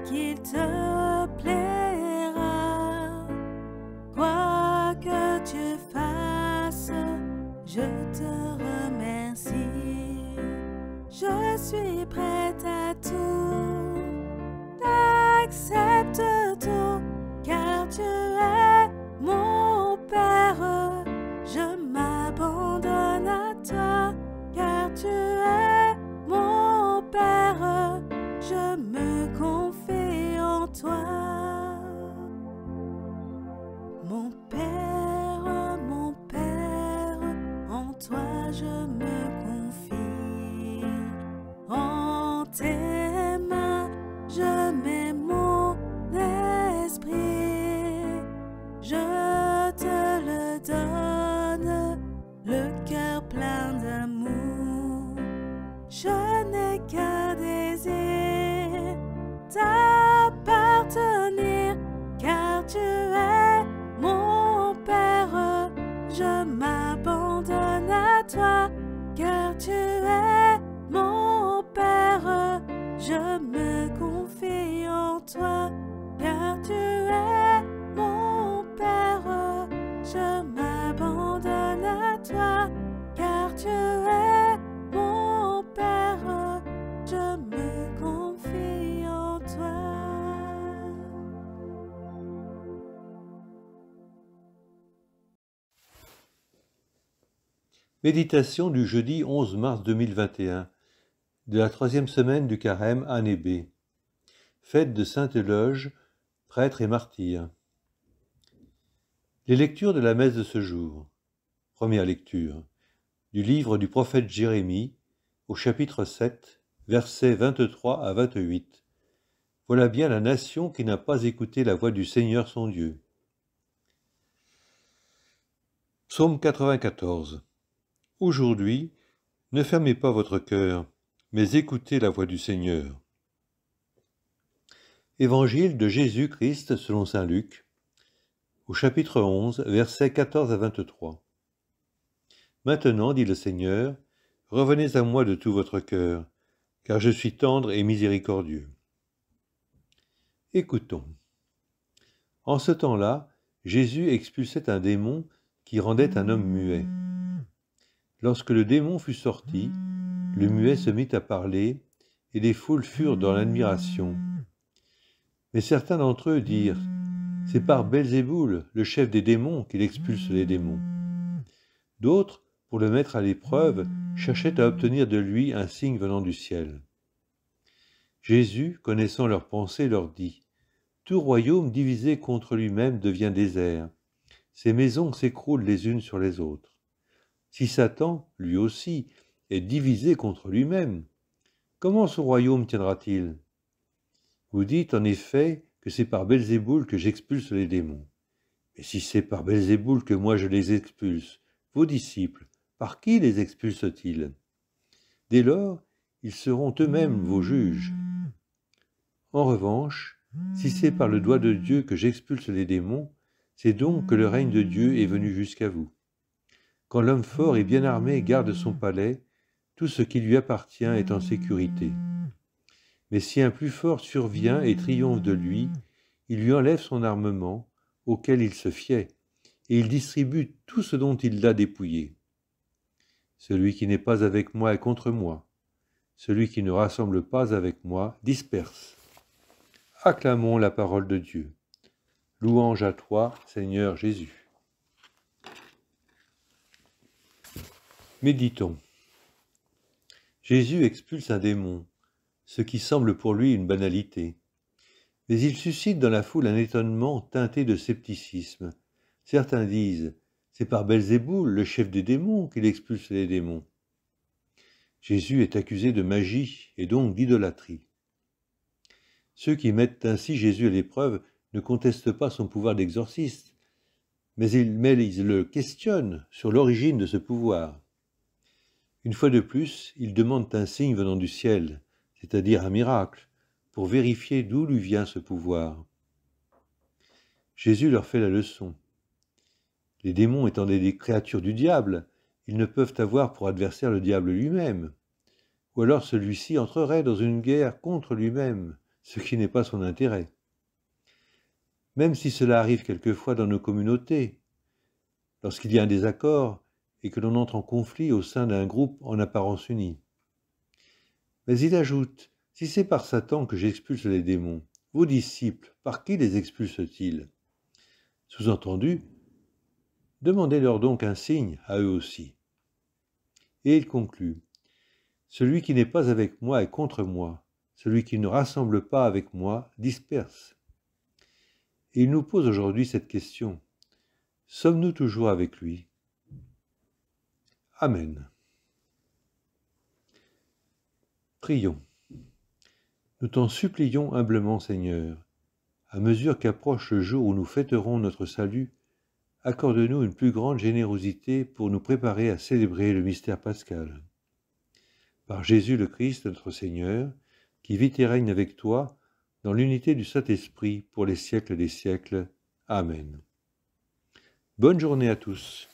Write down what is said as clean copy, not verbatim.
qu'il te plaira. Quoi que tu fasses, je te remercie. Je suis prête à tout, accepte tout, car tu es mon Père. Je m'abandonne à toi, car tu es mon Père. Je me confie en toi. Mon Père, en toi je me confie. En tes mains, je mets mon esprit. Je te le donne, le cœur plein d'amour. Je n'ai qu'un désir, t'appartenir, car tu es mon Père. Je m'abandonne à toi, car tu es mon Père. Je me confie en toi, car tu es mon Père. Je m'abandonne à toi, car tu es mon Père. Je me confie en toi. Méditation du jeudi 11 mars 2021, de la 3e semaine du Carême, année B. Fête de Sainte Euloge, prêtre et martyr. Les lectures de la messe de ce jour. Première lecture, du livre du prophète Jérémie, au chapitre 7, versets 23 à 28. Voilà bien la nation qui n'a pas écouté la voix du Seigneur son Dieu. Psaume 94. Aujourd'hui, ne fermez pas votre cœur, mais écoutez la voix du Seigneur. Évangile de Jésus-Christ selon saint Luc, au chapitre 11, versets 14 à 23. Maintenant, dit le Seigneur, revenez à moi de tout votre cœur, car je suis tendre et miséricordieux. Écoutons. En ce temps-là, Jésus expulsait un démon qui rendait un homme muet. Lorsque le démon fut sorti, le muet se mit à parler, et les foules furent dans l'admiration. Mais certains d'entre eux dirent, « C'est par Belzéboul, le chef des démons, qu'il expulse les démons. » D'autres, pour le mettre à l'épreuve, cherchaient à obtenir de lui un signe venant du ciel. Jésus, connaissant leurs pensées, leur dit, « Tout royaume divisé contre lui-même devient désert. Ses maisons s'écroulent les unes sur les autres. Si Satan, lui aussi, est divisé contre lui-même, comment son royaume tiendra-t-il? Vous dites en effet que c'est par Belzéboul que j'expulse les démons. Mais si c'est par Belzéboul que moi je les expulse, vos disciples, par qui les expulsent-ils? Dès lors, ils seront eux-mêmes vos juges. En revanche, si c'est par le doigt de Dieu que j'expulse les démons, c'est donc que le règne de Dieu est venu jusqu'à vous. Quand l'homme fort et bien armé garde son palais, tout ce qui lui appartient est en sécurité. Mais si un plus fort survient et triomphe de lui, il lui enlève son armement, auquel il se fiait, et il distribue tout ce dont il l'a dépouillé. Celui qui n'est pas avec moi est contre moi. Celui qui ne rassemble pas avec moi disperse. Acclamons la parole de Dieu. Louange à toi, Seigneur Jésus. Méditons. Jésus expulse un démon, ce qui semble pour lui une banalité. Mais il suscite dans la foule un étonnement teinté de scepticisme. Certains disent, c'est par Belzéboul, le chef des démons, qu'il expulse les démons. Jésus est accusé de magie et donc d'idolâtrie. Ceux qui mettent ainsi Jésus à l'épreuve ne contestent pas son pouvoir d'exorciste, mais ils le questionnent sur l'origine de ce pouvoir. Une fois de plus, ils demandent un signe venant du ciel, c'est-à-dire un miracle, pour vérifier d'où lui vient ce pouvoir. Jésus leur fait la leçon. Les démons étant des créatures du diable, ils ne peuvent avoir pour adversaire le diable lui-même, ou alors celui-ci entrerait dans une guerre contre lui-même, ce qui n'est pas son intérêt. Même si cela arrive quelquefois dans nos communautés, lorsqu'il y a un désaccord et que l'on entre en conflit au sein d'un groupe en apparence uni. Mais il ajoute, si c'est par Satan que j'expulse les démons, vos disciples, par qui les expulsent-ils? Sous-entendu, demandez-leur donc un signe à eux aussi. Et il conclut, celui qui n'est pas avec moi est contre moi, celui qui ne rassemble pas avec moi disperse. Et il nous pose aujourd'hui cette question, sommes-nous toujours avec lui? Amen. Prions. Nous t'en supplions humblement, Seigneur, à mesure qu'approche le jour où nous fêterons notre salut, accorde-nous une plus grande générosité pour nous préparer à célébrer le mystère pascal. Par Jésus le Christ, notre Seigneur, qui vit et règne avec toi, dans l'unité du Saint-Esprit, pour les siècles des siècles. Amen. Bonne journée à tous.